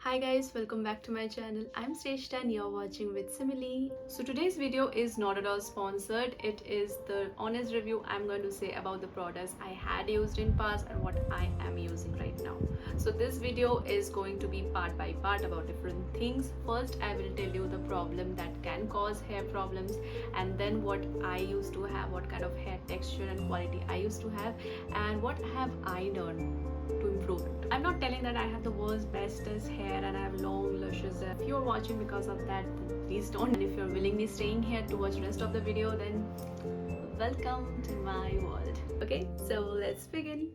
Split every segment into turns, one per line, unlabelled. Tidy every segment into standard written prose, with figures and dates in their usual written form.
Hi guys, welcome back to my channel. I'm Shrestha and you're watching with Simile. So today's video is not at all sponsored. It is the honest review I'm going to say about the products I had used in past and what I am using right now. So this video is going to be part by part about different things. First, I will tell you the problem that can cause hair problems, and then what I used to have, what kind of hair texture and quality I used to have, and what have I done to improve it. I'm not telling that I have the world's bestest hair and I have long luscious hair. If you're watching because of that, then please don't. And if you're willingly staying here to watch the rest of the video, then welcome to my world. Okay, so let's begin.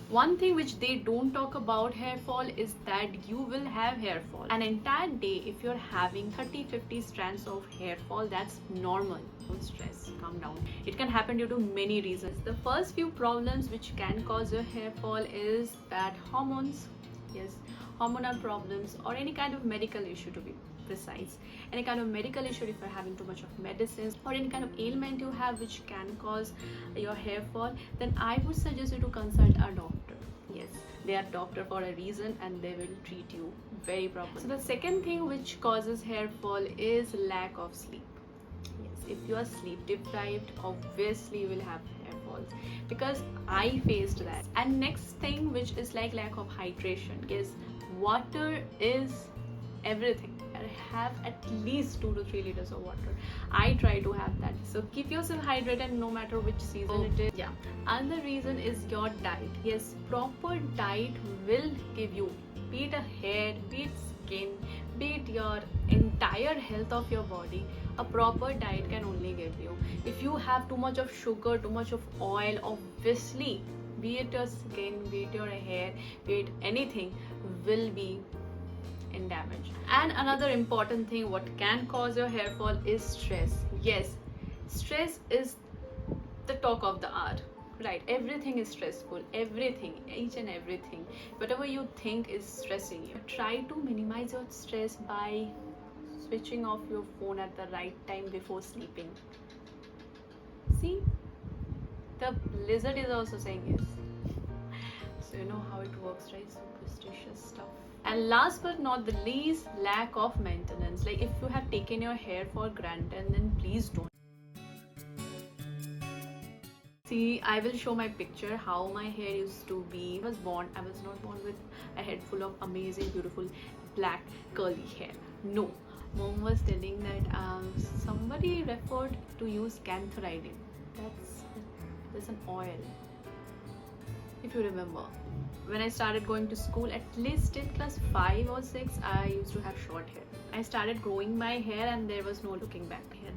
One thing which they don't talk about hair fall is that you will have hair fall. An entire day, if you're having 30-50 strands of hair fall, that's normal. Don't stress, calm down. It can happen due to many reasons. The first few problems which can cause your hair fall is bad hormones, yes, hormonal problems, or any kind of medical issue, to be precise. Any kind of medical issue, if you're having too much of medicines, or any kind of ailment you have which can cause your hair fall, then I would suggest you to consult a doctor. Yes, they are doctor for a reason and they will treat you very properly. So the second thing which causes hair fall is lack of sleep. Yes, if you are sleep deprived, obviously you will have hair falls, because I faced that. And next thing which is like lack of hydration. Yes, water is everything. Have at least 2 to 3 liters of water. I try to have that. So keep yourself hydrated no matter which season it is. Yeah. Another reason is your diet. Yes, proper diet will give you, be it a hair, be it skin, be it your entire health of your body. A proper diet can only give you. If you have too much of sugar, too much of oil, obviously, be it your skin, be it your hair, be it anything, will be in damage. And another important thing what can cause your hair fall is stress. Yes, stress is the talk of the hour, right? Everything is stressful, everything, each and everything, whatever you think is stressing you. Try to minimize your stress by switching off your phone at the right time before sleeping. See, the lizard is also saying yes. So you know how it works, right? Superstitious stuff. And last but not the least, lack of maintenance. Like if you have taken your hair for granted, then please don't. See, I will show my picture how my hair used to be. I was not born with a head full of amazing, beautiful, black, curly hair. No. Mom was telling that somebody referred to use cantharidin. That's an oil, if you remember. When I started going to school, at least in class 5 or 6, I used to have short hair. I started growing my hair and there was no looking back here.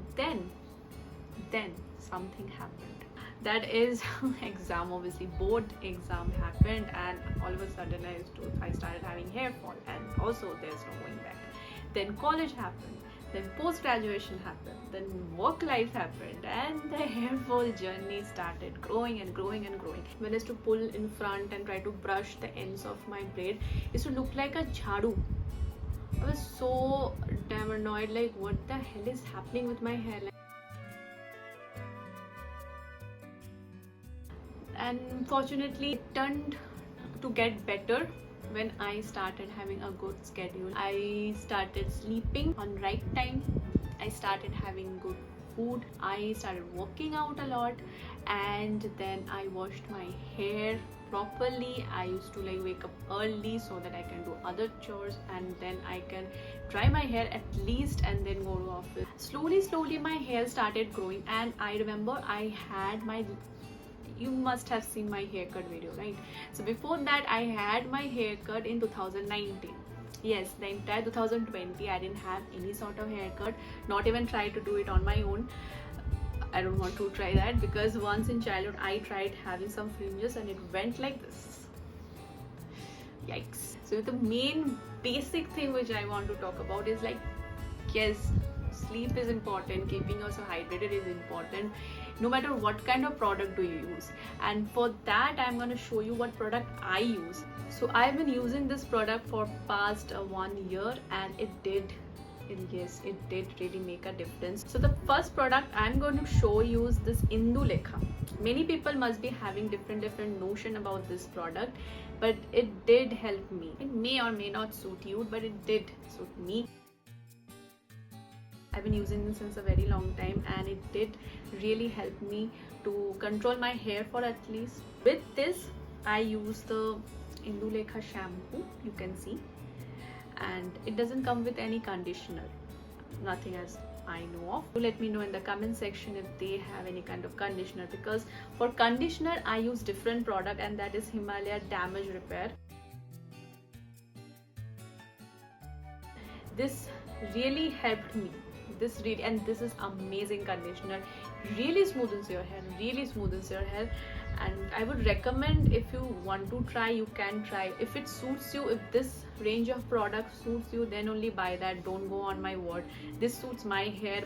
Then something happened. That is exam, obviously board exam happened, and all of a sudden I started having hair fall, and also there's no going back. Then college happened. Then post-graduation happened, then work life happened, and the hair fall journey started growing and growing and growing. When I used to pull in front and try to brush the ends of my braid, it used to look like a jhadu. I was so damn annoyed, like what the hell is happening with my hair? And fortunately it turned to get better when I started having a good schedule. I started sleeping on right time. I started having good food. I started working out a lot, and then I washed my hair properly. I used to like wake up early so that I can do other chores, and then I can dry my hair at least and then go to office. Slowly my hair started growing, and I remember I had my, you must have seen my haircut video, right? So before that I had my haircut in 2019. Yes, the entire 2020 I didn't have any sort of haircut, not even try to do it on my own. I don't want to try that, because once in childhood I tried having some fringes and it went like this. Yikes. So the main basic thing which I want to talk about is like, yes, sleep is important, keeping yourself hydrated is important, no matter what kind of product do you use. And for that I'm going to show you what product I use. So I've been using this product for past 1 year, and yes, it did really make a difference. So the first product I'm going to show you is this Indulekha. Many people must be having different notion about this product, but it did help me. It may or may not suit you, but it did suit me. I've been using this since a very long time, and it did really help me to control my hair fall at least. With this I use the Indulekha shampoo, you can see, and it doesn't come with any conditioner, nothing as I know of. Do let me know in the comment section if they have any kind of conditioner, because for conditioner I use different product, and that is Himalaya Damage Repair. This really helped me. This is amazing conditioner, really smoothens your hair, and I would recommend, if you want to try, you can try. If it suits you, if this range of products suits you, then only buy that. Don't go on my word. This suits my hair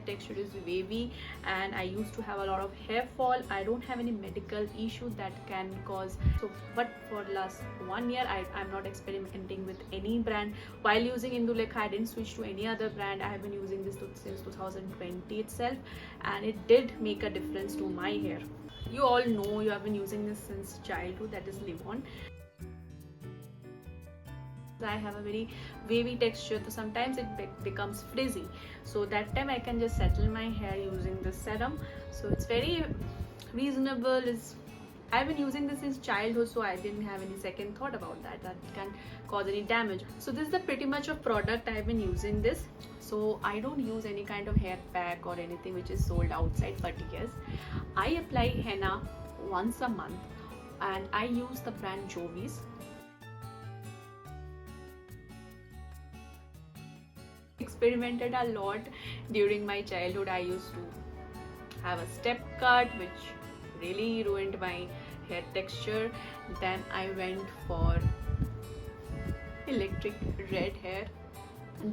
texture is wavy, and I used to have a lot of hair fall. I don't have any medical issue that can cause so, but for last 1 year I'm not experimenting with any brand. While using Indulekha, I didn't switch to any other brand. I have been using this since 2020 itself, and it did make a difference to my hair. You all know, you have been using this since childhood, that is Livon. I have a very wavy texture, so sometimes it becomes frizzy, so that time I can just settle my hair using this serum. So it's very reasonable. I've been using this since childhood, so I didn't have any second thought about that can cause any damage. So this is the pretty much of product I've been using this. So I don't use any kind of hair pack or anything which is sold outside, but yes, I apply henna once a month, and I use the brand Jovis. Experimented a lot during my childhood. I used to have a step cut, which really ruined my hair texture. Then I went for electric red hair.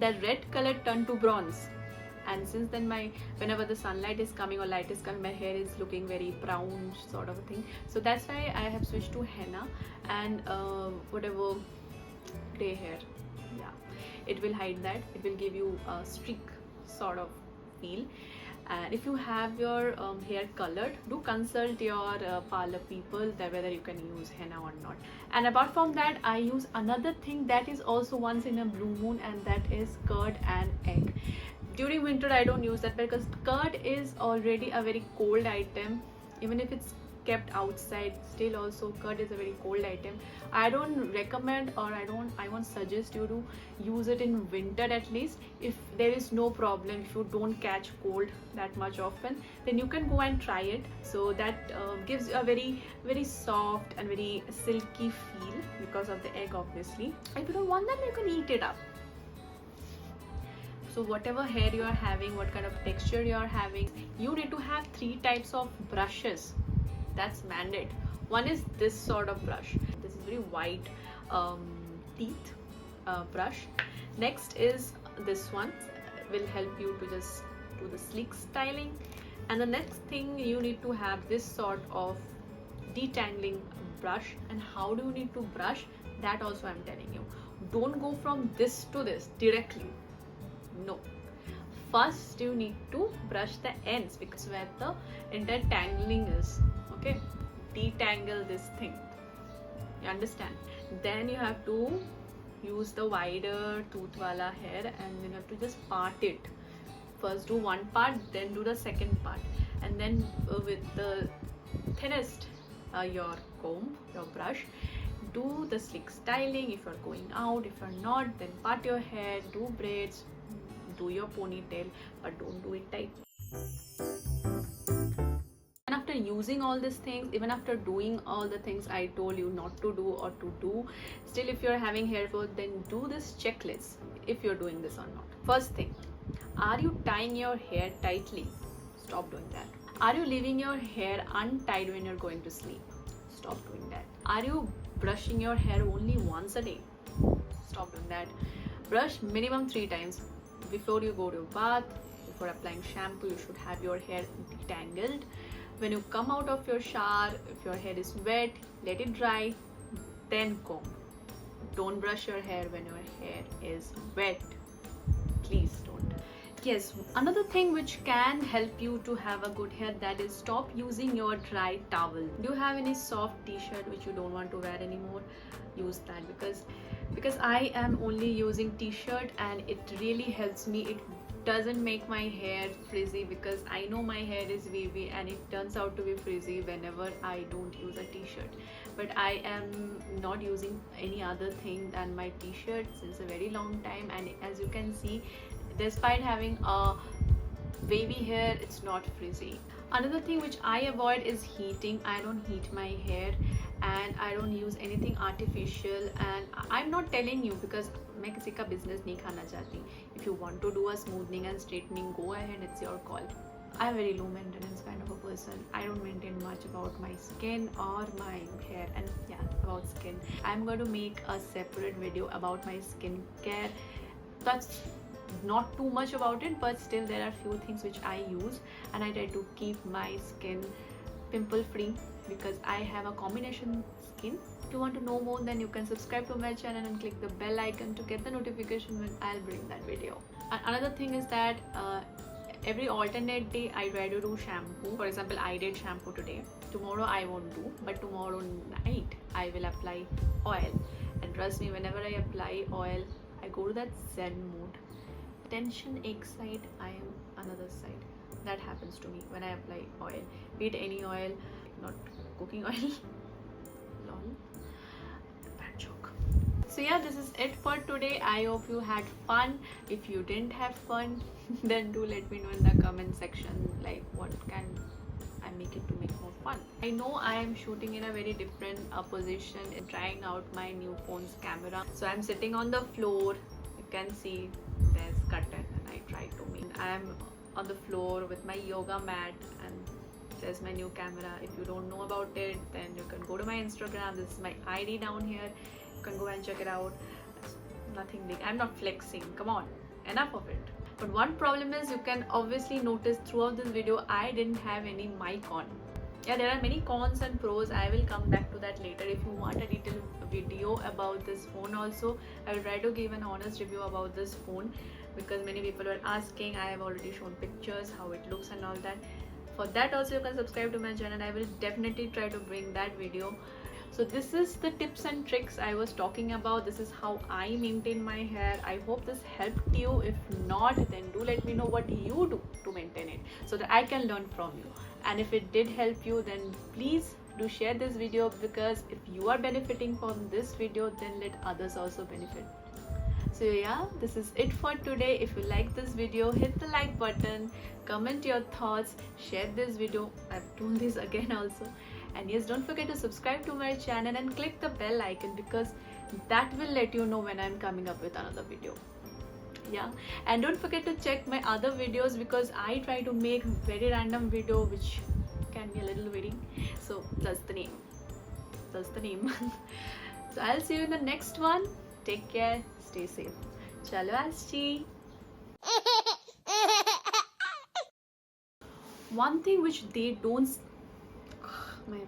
The red color turned to bronze, and since then whenever the sunlight is coming or light is coming, my hair is looking very brown sort of a thing. So that's why I have switched to henna and whatever gray hair. Yeah, it will hide that. It will give you a streak sort of feel. And if you have your hair colored, do consult your parlor people that whether you can use henna or not. And apart from that, I use another thing that is also once in a blue moon, and that is curd and egg. During winter I don't use that because curd is already a very cold item. Even if it's kept outside, still also curd is a very cold item. I don't recommend, or I won't suggest you to use it in winter. At least if there is no problem, if you don't catch cold that much often, then you can go and try it. So that gives a very soft and very silky feel because of the egg, obviously. If you don't want that, you can eat it up. So whatever hair you are having, what kind of texture you are having, you need to have 3 types of brushes. That's mandate. One is this sort of brush. This is very wide teeth brush. Next is this one, will help you to just do the sleek styling. And the next thing, you need to have this sort of detangling brush. And how do you need to brush? That also I'm telling you. Don't go from this to this directly. No. First you need to brush the ends, because where the entire tangling is. Okay, detangle this thing, you understand? Then you have to use the wider tooth wala hair, and then you have to just part it. First do one part, then do the second part, and then with the thinnest your comb, your brush, do the sleek styling. If you're going out, if you're not, then part your hair, do braids, do your ponytail, but don't do it tight. And after using all these things, even after doing all the things I told you not to do or to do, still if you're having hair fall, then do this checklist if you're doing this or not. First thing, are you tying your hair tightly? Stop doing that. Are you leaving your hair untied when you're going to sleep? Stop doing that. Are you brushing your hair only once a day? Stop doing that. Brush minimum 3 times. Before you go to bath, before applying shampoo, you should have your hair detangled. When you come out of your shower, if your hair is wet, let it dry, then comb. Don't brush your hair when your hair is wet. Please don't. Yes, another thing which can help you to have a good hair, that is stop using your dry towel. Do you have any soft t-shirt which you don't want to wear anymore? Use that, because I am only using t-shirt and it really helps me. It doesn't make my hair frizzy, because I know my hair is wavy and it turns out to be frizzy whenever I don't use a t-shirt. But I am not using any other thing than my t-shirt since a very long time, and as you can see, despite having a wavy hair, it's not frizzy. Another thing which I avoid is heating. I don't heat my hair and I don't use anything artificial, and I'm not telling you because मैं किसी का business नहीं खाना चाहती. If you want to do a smoothing and straightening, go ahead, it's your call. I'm a very low maintenance kind of a person. I don't maintain much about my skin or my hair. And yeah, about skin, I'm going to make a separate video about my skincare. That's not too much about it, but still there are few things which I use, and I try to keep my skin pimple free because I have a combination skin. If you want to know more, then you can subscribe to my channel and click the bell icon to get the notification when I'll bring that video. And another thing is that every alternate day I try to do shampoo. For example, I did shampoo today. Tomorrow I won't do, but tomorrow night I will apply oil. And trust me, whenever I apply oil, I go to that zen mode. Tension एक side, I am another side. That happens to me when I apply oil. Be it any oil, not cooking oil. Lol. Bad joke. So yeah, this is it for today. I hope you had fun. If you didn't have fun, then do let me know in the comment section, like what can I make it to make more fun. I know I am shooting in a very different position in trying out my new phone's camera. So I'm sitting on the floor. You can see there's curtain and I try to make. I am on the floor with my yoga mat and there's my new camera. If you don't know about it, then you can go to my Instagram. This is my ID down here. You can go and check it out. It's nothing big. I'm not flexing. Come on, enough of it. But one problem is, you can obviously notice throughout this video I didn't have any mic on. Yeah, there are many cons and pros. I will come back to that later. If you want a detailed video about this phone also, I will try to give an honest review about this phone, because many people were asking. I have already shown pictures, how it looks and all that. For that also you can subscribe to my channel. I will definitely try to bring that video. So this is the tips and tricks I was talking about. This is how I maintain my hair. I hope this helped you. If not, then do let me know what you do to maintain it so that I can learn from you. And if it did help you, then please do share this video, because if you are benefiting from this video, then let others also benefit. So yeah, this is it for today. If you like this video, hit the like button, comment your thoughts, share this video. I've told this again also. And yes, don't forget to subscribe to my channel and click the bell icon, because that will let you know when I'm coming up with another video. Yeah, and don't forget to check my other videos, because I try to make very random video which can be a little weird. So that's the name. So I'll see you in the next one. Take care, stay safe. Chalo Asti. One thing which they don't my